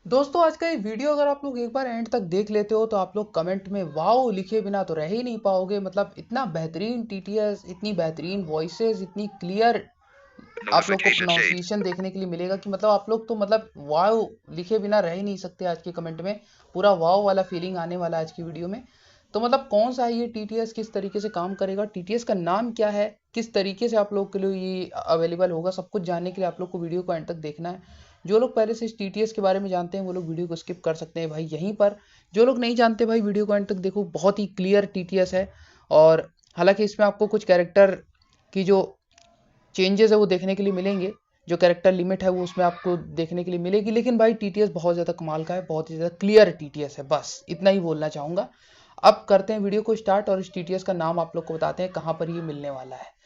दोस्तों आज का ये वीडियो अगर आप लोग एक बार एंड तक देख लेते हो तो आप लोग कमेंट में वाओ लिखे बिना तो रह ही नहीं पाओगे। मतलब इतना बेहतरीन टीटीएस, इतनी बेहतरीन वॉइसेस, इतनी क्लियर आप लोग को प्रोनाउंसिएशन देखने के लिए मिलेगा कि मतलब आप लोग तो मतलब वाओ लिखे बिना रह ही नहीं सकते। आज के कमेंट में पूरा वाओ वाला फीलिंग आने वाला है आज की वीडियो में। तो मतलब कौन सा है ये टीटीएस, किस तरीके से काम करेगा, टीटीएस का नाम क्या है, किस तरीके से आप लोग के लिए ये अवेलेबल होगा, सब कुछ जानने के लिए आप लोग को वीडियो को एंड तक देखना है। जो लोग पहले से इस टीटीएस के बारे में जानते हैं वो लोग वीडियो को स्किप कर सकते हैं भाई यहीं पर। जो लोग नहीं जानते भाई वीडियो को एंड तक देखो, बहुत ही क्लियर टीटीएस है। और हालांकि इसमें आपको कुछ कैरेक्टर की जो चेंजेस है वो देखने के लिए मिलेंगे, जो कैरेक्टर लिमिट है वो उसमें आपको देखने के लिए मिलेगी, लेकिन भाई टीटीएस बहुत ज़्यादा कमाल का है, बहुत ही ज़्यादा क्लियर टीटीएस है। बस इतना ही बोलना चाहूँगा। अब करते हैं वीडियो को स्टार्ट और इस टीटीएस का नाम आप लोग को बताते हैं कहाँ पर ये मिलने वाला है।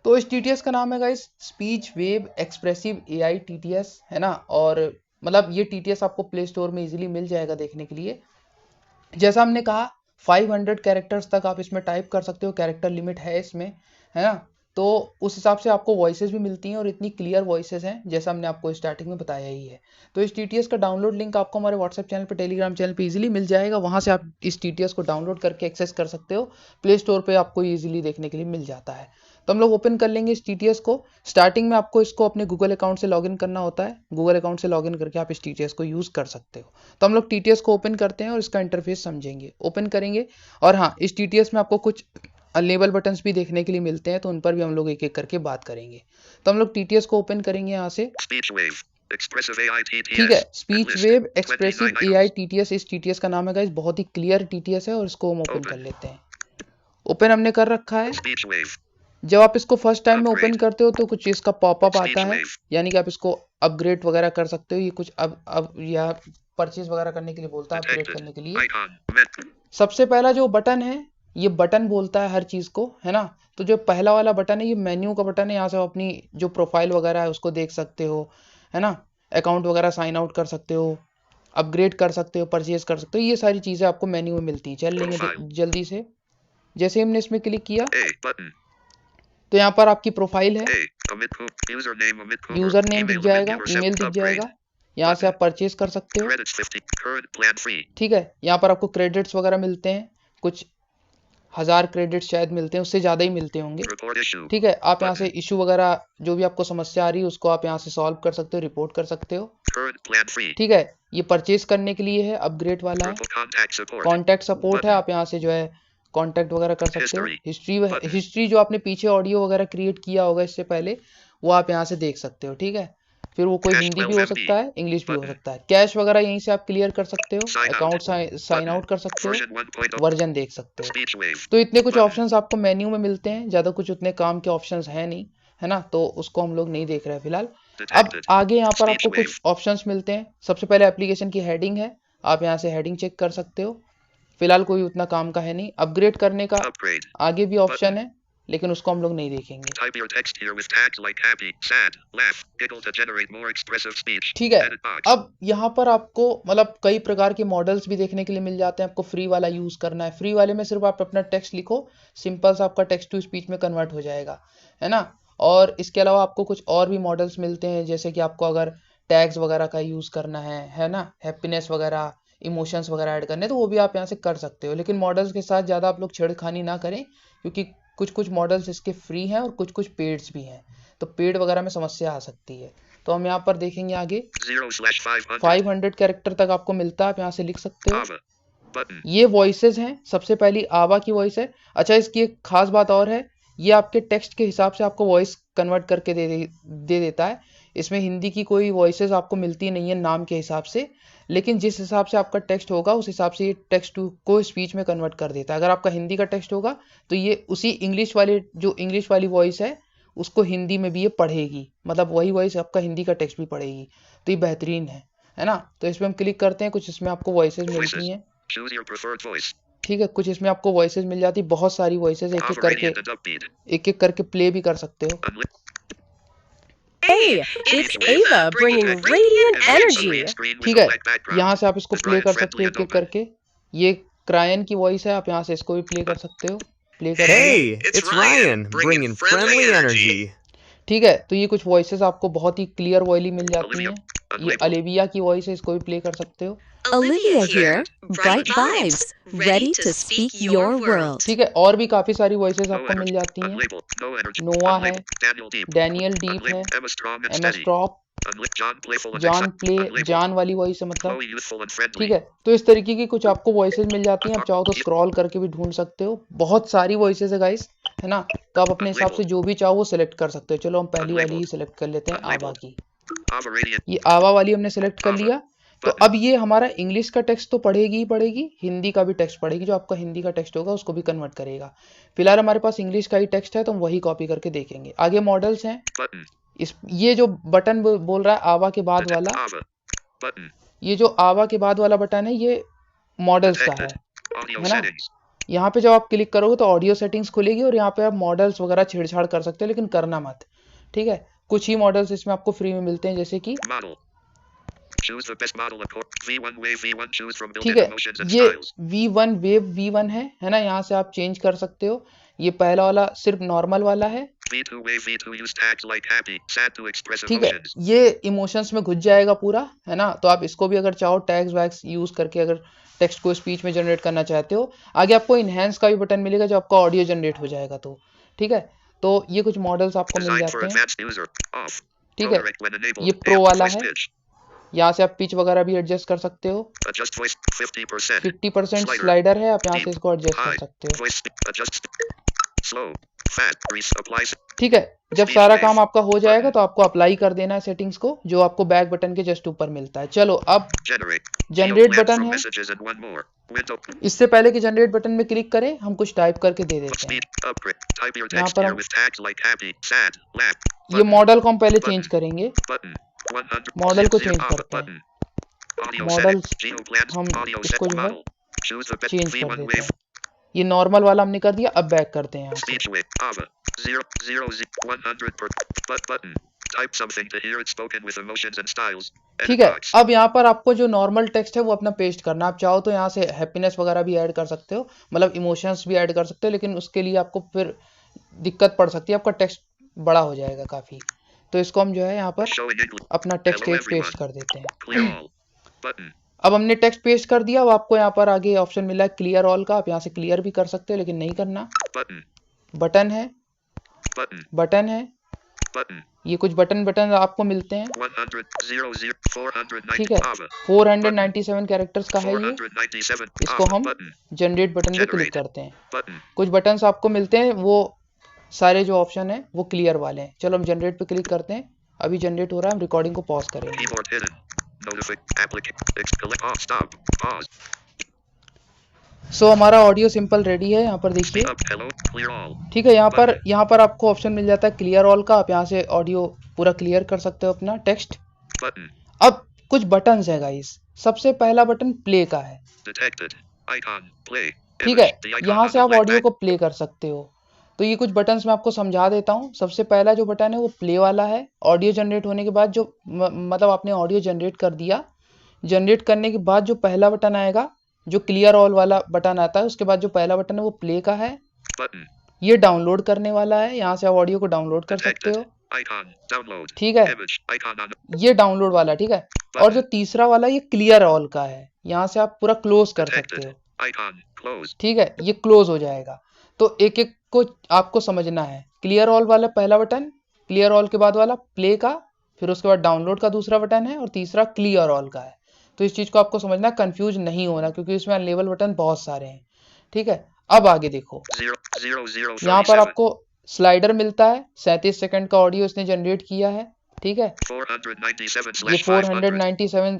तो इस टीटीएस का नाम है guys speech wave expressive AI TTS, है ना। और मतलब ये टीटीएस आपको प्ले स्टोर में इजीली मिल जाएगा देखने के लिए। जैसा हमने कहा 500 कैरेक्टर्स तक आप इसमें टाइप कर सकते हो, कैरेक्टर लिमिट है इसमें, है ना। तो उस हिसाब से आपको वॉइसेस भी मिलती हैं और इतनी क्लियर वॉइसेस हैं जैसा हमने आपको स्टार्टिंग में बताया ही है। तो इस टीटीएस का डाउनलोड लिंक आपको हमारे व्हाट्सएप चैनल पे, टेलीग्राम चैनल पे इजीली मिल जाएगा। वहाँ से आप इस टीटीएस को डाउनलोड करके एक्सेस कर सकते हो। प्ले स्टोर पे आपको इजीली देखने के लिए मिल जाता है। तो हम लोग ओपन कर लेंगे इस टीटीएस को। स्टार्टिंग में आपको इसको अपने गूगल अकाउंट से लॉगिन करना होता है। गूगल अकाउंट से लॉगिन करके आप इस टीटीएस को यूज़ कर सकते हो। तो हम लोग टीटीएस को ओपन करते हैं और इसका इंटरफेस समझेंगे, ओपन करेंगे। और हाँ, इस टीटीएस में आपको कुछ अनेबल बटन्स भी देखने के लिए मिलते हैं, तो उन पर भी हम लोग एक एक करके बात करेंगे। तो हम लोग टीटीएस को ओपन करेंगे यहाँ से। ठीक है, speech wave expressive AI TTS इस टीटीएस का नाम है गाइस। बहुत ही क्लियर टीटीएस है और इसको हम ओपन कर लेते हैं। ओपन हमने कर रखा है। जब आप इसको फर्स्ट टाइम में ओपन करते हो तो कुछ इसका पॉपअप आता है, यानी कि आप इसको अपग्रेड वगैरह कर सकते हो। ये कुछ अब या परचेज वगैरह करने के लिए बोलता है, अपग्रेड करने के लिए। सबसे पहला जो बटन है ये बटन बोलता है हर चीज को, है ना। तो जो पहला वाला बटन है ये मेन्यू का बटन है। यहाँ से आप अपनी जो प्रोफाइल वगैरह है उसको देख सकते हो, है ना। अकाउंट वगैरह साइन आउट कर सकते हो, अपग्रेड कर सकते हो, परचेज कर सकते हो। ये सारी चीजें आपको मेन्यू में मिलती हैं। चल लेंगे जल्दी से। जैसे हमने इसमें क्लिक किया तो यहाँ पर आपकी प्रोफाइल है, यूजर नेम दिख जाएगा, ईमेल दिख जाएगा। यहाँ से आप परचेज कर सकते हो। ठीक है, यहाँ पर आपको क्रेडिट्स वगैरह मिलते हैं, कुछ 1000 क्रेडिट्स शायद मिलते हैं, उससे ज़्यादा ही मिलते होंगे। ठीक है, आप यहाँ से इशू वगैरह जो भी आपको समस्या आ रही है उसको आप यहाँ से सॉल्व कर सकते हो, रिपोर्ट कर सकते हो। ठीक है, ये परचेज करने के लिए है, अपग्रेड वाला है। कॉन्टैक्ट सपोर्ट है, आप यहाँ से जो है कॉन्टैक्ट वगैरह कर सकते हो। हिस्ट्री जो आपने पीछे ऑडियो वगैरह क्रिएट किया होगा इससे पहले, वो आप यहाँ से देख सकते हो। ठीक है, फिर वो कोई हिंदी भी हो सकता है, इंग्लिश भी हो सकता है। कैश वगैरह यहीं से आप क्लियर कर सकते हो, अकाउंट साइन आउट कर सकते हो, वर्जन देख सकते हो। तो इतने कुछ ऑप्शंस आपको मेन्यू में मिलते हैं, ज़्यादा कुछ उतने काम के ऑप्शंस हैं नहीं, है ना। तो उसको हम लोग नहीं देख रहे हैं फिलहाल। अब आगे यहाँ पर आपको कुछ ऑप्शंस मिलते हैं। सबसे पहले एप्लीकेशन की हेडिंग है, आप यहाँ से हेडिंग चेक कर सकते हो। फिलहाल कोई उतना काम का है नहीं। अपग्रेड करने का आगे भी ऑप्शन है, लेकिन उसको हम लोग नहीं देखेंगे। ठीक है, अब यहाँ पर आपको मतलब कई प्रकार के मॉडल्स भी देखने के लिए मिल जाते हैं। आपको फ्री वाला यूज करना है, फ्री वाले में सिर्फ आप अपना टेक्स्ट लिखो, सिंपल सा आपका टेक्स्ट टू स्पीच में कन्वर्ट हो जाएगा, है ना। और इसके अलावा आपको कुछ और भी मॉडल्स मिलते हैं, जैसे कि आपको अगर टैग्स वगैरह का यूज करना है ना, हैप्पीनेस वगैरह, इमोशंस वगैरह ऐड करने, तो वो भी आप यहाँ से कर सकते हो। लेकिन मॉडल्स के साथ ज़्यादा आप लोग छेड़खानी ना करें, क्योंकि कुछ कुछ मॉडल्स इसके फ्री हैं और कुछ कुछ पेड्स भी हैं, तो पेड वगैरह में समस्या आ सकती है। तो हम यहाँ पर देखेंगे आगे 500 कैरेक्टर तक आपको मिलता है, आप यहाँ से लिख सकते हो। ये वॉइसेस हैं। सबसे पहली आवा की वॉइस है। अच्छा, इसकी एक खास बात और है, ये आपके टेक्स्ट के हिसाब से आपको वॉइस कन्वर्ट करके दे देता है। इसमें हिंदी की कोई वॉइसेस आपको मिलती नहीं है नाम के हिसाब से, लेकिन जिस हिसाब से आपका टेक्स्ट होगा उस हिसाब से ये टेक्स्ट को स्पीच में कन्वर्ट कर देता है। अगर आपका हिंदी का टेक्स्ट होगा तो ये उसी इंग्लिश वाली वॉइस है उसको हिंदी में भी ये पढ़ेगी, मतलब वही वॉइस आपका हिंदी का टेक्स्ट भी पढ़ेगी। तो ये बेहतरीन है ना। तो इस पर हम क्लिक करते हैं, कुछ इसमें आपको वॉइसेस मिलती हैं। ठीक है, कुछ इसमें आपको वॉइसेस मिल जाती, बहुत सारी वॉइसेस, एक एक करके प्ले भी कर सकते हो। Hey, it's Ava bringing radiant energy. ठीक है, यहाँ से आप इसको प्ले कर सकते हो एक एक करके। ये क्रायन की वॉइस है, आप यहाँ से इसको भी प्ले कर सकते हो। प्ले कर Hey, it's Ryan bringing friendly energy. ठीक है, तो ये कुछ वॉइसेस आपको बहुत ही क्लियर वॉइली मिल जाती हैं। ये अलेविया की वॉइस है, इसको भी प्ले कर सकते हो। Olivia here, bright vibes, ready to speak your world. ठीक है, और भी काफी सारी वॉइसेस आपको मिल जाती हैं। नोआ है, डैनियल डीप है, एमा स्ट्रॉप, जॉन वाली वॉइस है मतलब। ठीक है, तो इस तरीके की कुछ आपको वॉइसेस मिल जाती हैं। आप चाहो तो स्क्रॉल करके भी ढूंढ सकते हो। बहुत सारी वॉइसेस है गाइस, है ना। तो आप अपने हिसाब से जो भी चाहो वो सिलेक्ट कर सकते हो। चलो हम पहली वाली ही सिलेक्ट कर लेते हैं, आवा की। ये आवा वाली हमने सिलेक्ट कर लिया। तो अब ये हमारा इंग्लिश का टेक्स्ट तो पढ़ेगी ही पढ़ेगी, हिंदी का भी टेक्स्ट पढ़ेगी। जो आपका हिंदी का टेक्स्ट होगा उसको भी कन्वर्ट करेगा। फिलहाल हमारे पास इंग्लिश का ही टेक्स्ट है तो हम वही कॉपी करके देखेंगे। आगे मॉडल्स हैं। ये जो बटन बोल रहा है आवा के बाद वाला, ये जो आवा के बाद वाला बटन है ये मॉडल्स का है ना। यहाँ पे जब आप क्लिक करोगे तो ऑडियो सेटिंग्स खुलेगी और यहाँ पे आप मॉडल्स वगैरह छेड़छाड़ कर सकते हो, लेकिन करना मत। ठीक है, कुछ ही मॉडल्स इसमें आपको फ्री में मिलते हैं, जैसे कि ठीक है, ये V1 वेव V1 है ना। यहाँ से आप चेंज कर सकते हो। ये पहला वाला सिर्फ नॉर्मल वाला है। ठीक है, ये इमोशंस में घुस जाएगा पूरा, है ना। तो आप इसको भी अगर चाहो टैग्स वैग्स यूज करके अगर टेक्स्ट को स्पीच में जनरेट करना चाहते हो। आगे आपको इनहेंस का भी बटन मिलेगा जो आपका ऑडियो जनरेट हो जाएगा। तो ठीक है, तो ये कुछ मॉडल्स आपको मिल जाते हैं। ठीक है, ये प्रो वाला है। यहाँ से आप पिच वगैरह भी एडजस्ट कर सकते हो। 50% स्लाइडर है, आप यहाँ से इसको एडजस्ट कर सकते हो। ठीक है, जब सारा काम आपका हो जाएगा तो आपको अप्लाई कर देना है सेटिंग्स को, जो आपको बैक बटन के जस्ट ऊपर मिलता है। चलो अब जनरेट बटन है। इससे पहले कि जनरेट बटन में क्लिक करें हम कुछ टाइप करके दे देते हैं। यहाँ पर हम ये मॉडल को हम पहले चेंज करेंगे। मॉडल को चेंज करते हैं। मॉडल हम इसको जो है चेंज कर देते हैं। ये नॉर्मल वाला हमने कर दिया। अब बैक करते हैं यहाँ से। ठीक है, अब यहाँ पर आपको जो नॉर्मल टेक्स्ट है वो अपना पेस्ट करना। आप चाहो तो यहाँ से हैप्पीनेस वगैरह भी ऐड कर सकते हो, मतलब इमोशंस भी ऐड कर सकते हो, लेकिन उसके लिए आपको फिर दिक्कत पड़ सकती है, आपका टेक्स्ट बड़ा हो जाएगा काफी। तो इसको हम जो है यहाँ पर अपना टेक्स्ट पेस्ट कर देते हैं। अब हमने टेक्स्ट पेस्ट कर दिया। अब आपको यहाँ पर आगे ऑप्शन मिला है क्लियर ऑल का। आप यहाँ से क्लियर भी कर सकते हो, लेकिन नहीं करना। बटन है, बटन है, ये कुछ बटन आपको मिलते हैं। ठीक है, 497 कैरेक्टर्स का है ये। इसको हम जनरेट बटन पे क्लिक करते हैं। कुछ बटन्स आपको मिलते हैं, वो सारे जो ऑप्शन है वो क्लियर वाले हैं। चलो हम जनरेट पे क्लिक करते हैं। अभी जनरेट हो रहा है, हम रिकॉर्डिंग को पॉज करेंगे। सो हमारा ऑडियो सिंपल रेडी है। यहाँ पर देखिए। ठीक है, यहाँ पर आपको ऑप्शन मिल जाता है क्लियर ऑल का। आप यहाँ से ऑडियो पूरा क्लियर कर सकते हो अपना टेक्स्ट। अब कुछ बटन्स है गाइस। सबसे पहला बटन प्ले का है। ठीक है, यहाँ से आप ऑडियो को प्ले कर सकते हो। तो ये कुछ बटन्स मैं आपको समझा देता हूँ। सबसे पहला जो बटन है वो प्ले वाला है। ऑडियो जनरेट होने के बाद जो मतलब आपने ऑडियो जनरेट कर दिया, जनरेट करने के बाद जो पहला बटन आएगा, जो क्लियर ऑल वाला बटन आता है, उसके बाद जो पहला बटन है वो प्ले का है। ये डाउनलोड करने वाला है। यहाँ से आप ऑडियो को डाउनलोड कर सकते हो। ठीक है, ये डाउनलोड वाला। ठीक है, और जो तीसरा वाला ये क्लियर ऑल का है। यहाँ से आप पूरा क्लोज कर सकते हो। ठीक है, ये क्लोज हो जाएगा। तो एक एक को आपको समझना है। क्लियर ऑल वाला पहला बटन, क्लियर ऑल के बाद वाला प्ले का, फिर उसके बाद डाउनलोड का दूसरा बटन है, और तीसरा क्लियर ऑल का है। तो इस चीज को आपको समझना, कंफ्यूज नहीं होना, क्योंकि इसमें अनलेबल बटन बहुत सारे हैं। ठीक है, अब आगे देखो। यहाँ पर आपको स्लाइडर मिलता है। 37 सेकंड का ऑडियो इसने जनरेट किया है। ठीक है, ये 497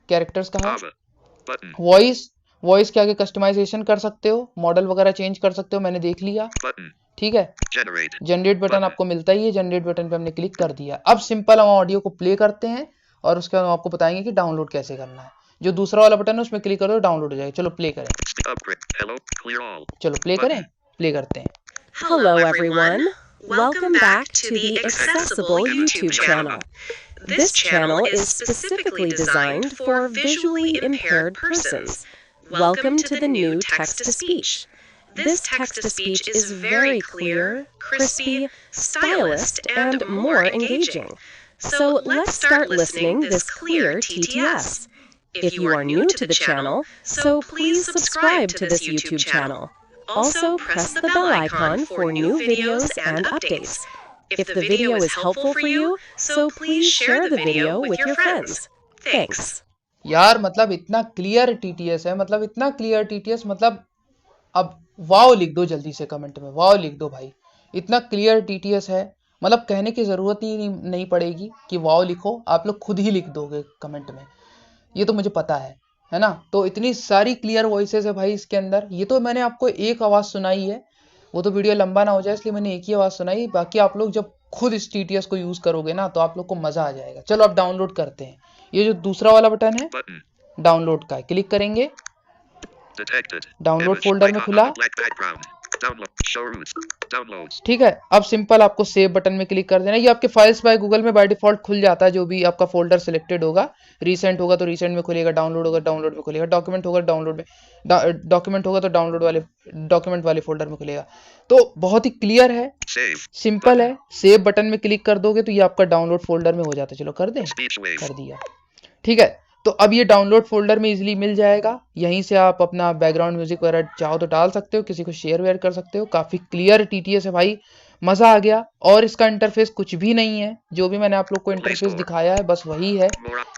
कैरेक्टर्स का है। वॉइस के आगे कस्टमाइजेशन कर सकते हो, मॉडल वगैरह चेंज कर सकते हो, मैंने देख लिया। ठीक है, जनरेट बटन आपको मिलता ही है। जनरेट बटन पे हमने क्लिक कर दिया। अब सिंपल हम ऑडियो को प्ले करते हैं और उसके बाद हम आपको बताएंगे कि डाउनलोड कैसे करना है। जो दूसरा वाला बटन है उसमें क्लिक करो, डाउनलोड हो जाएगा। चलो प्ले करें। चलो प्ले करें, प्ले करते हैं। Hello everyone. Welcome back to the Accessible YouTube channel. This channel is specifically designed for visually impaired persons. Welcome to the new text-to-speech. This text-to-speech is very clear, crispy, stylist, and more engaging. So let's start listening this clear TTS. If you are new to the channel, so please subscribe to this YouTube channel. Also, press the bell icon for new videos and updates. If the video is helpful for you, so please share the video with your friends. Thanks. यार मतलब इतना clear TTS है, मतलब इतना clear TTS, मतलब अब wow लिख दो जल्दी से कमेंट में, वाओ लिख दो भाई। इतना क्लियर टीटीएस है, मतलब कहने की ज़रूरत ही नहीं पड़ेगी कि वाओ लिखो, आप लोग खुद ही लिख दोगे कमेंट में, ये तो मुझे पता है ना। तो इतनी सारी क्लियर वॉइसेस है भाई इसके अंदर। ये तो मैंने आपको एक आवाज़ सुनाई है, वो तो वीडियो लंबा ना हो जाए इसलिए मैंने एक ही आवाज़ सुनाई। बाकी आप लोग जब खुद इस टीटीएस को यूज़ करोगे ना तो आप लोग को मज़ा आ जाएगा। चलो अब डाउनलोड करते हैं। ये जो दूसरा वाला बटन है डाउनलोड का है, क्लिक करेंगे, डाउनलोड फोल्डर में खुला। ठीक है, अब सिंपल आपको सेव बटन में क्लिक कर देना। ये आपके फाइल्स बाय गूगल में बाय डिफॉल्ट खुल जाता है, जो भी आपका फोल्डर सिलेक्टेड होगा। रीसेंट होगा तो रीसेंट में खुलेगा, डाउनलोड होगा डाउनलोड में खुलेगा, डॉक्यूमेंट होगा डाउनलोड में, डॉक्यूमेंट होगा तो डॉक्यूमेंट वाले फोल्डर में खुलेगा। तो बहुत ही क्लियर है, सिंपल है। सेव बटन में क्लिक कर दोगे तो ये आपका डाउनलोड फोल्डर में हो जाता है। चलो कर दें, कर दिया। ठीक है, तो अब ये डाउनलोड फोल्डर में इजीली मिल जाएगा। यहीं से आप अपना बैकग्राउंड म्यूजिक वगैरह चाहो तो डाल सकते हो, किसी को शेयर वेयर कर सकते हो। काफ़ी क्लियर टीटीएस है भाई, मज़ा आ गया। और इसका इंटरफेस कुछ भी नहीं है, जो भी मैंने आप लोग को इंटरफेस दिखाया है बस वही है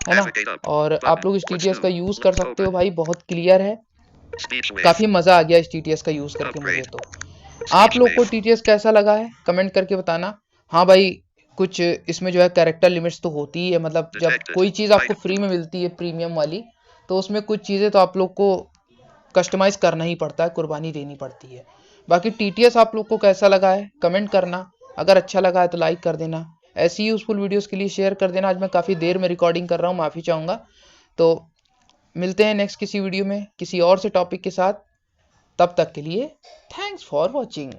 ना। और आप लोग इस टीटीएस का यूज़ कर सकते हो भाई, बहुत क्लियर है। काफ़ी मज़ा आ गया इस टीटीएस का यूज़ करके मुझे। तो आप लोग को टीटीएस कैसा लगा है कमेंट करके बताना। हाँ भाई, कुछ इसमें जो है कैरेक्टर लिमिट्स तो होती ही है, मतलब जब कोई चीज़ आपको फ्री में मिलती है प्रीमियम वाली, तो उसमें कुछ चीज़ें तो आप लोग को कस्टमाइज करना ही पड़ता है, कुर्बानी देनी पड़ती है। बाकी टीटीएस आप लोग को कैसा लगा है कमेंट करना। अगर अच्छा लगा है तो लाइक कर देना, ऐसी यूज़फुल वीडियोस के लिए शेयर कर देना। आज मैं काफ़ी देर में रिकॉर्डिंग कर रहा हूँ, माफ़ी चाहूँगा। तो मिलते हैं नेक्स्ट किसी वीडियो में किसी और से टॉपिक के साथ। तब तक के लिए थैंक्स फॉर वॉचिंग।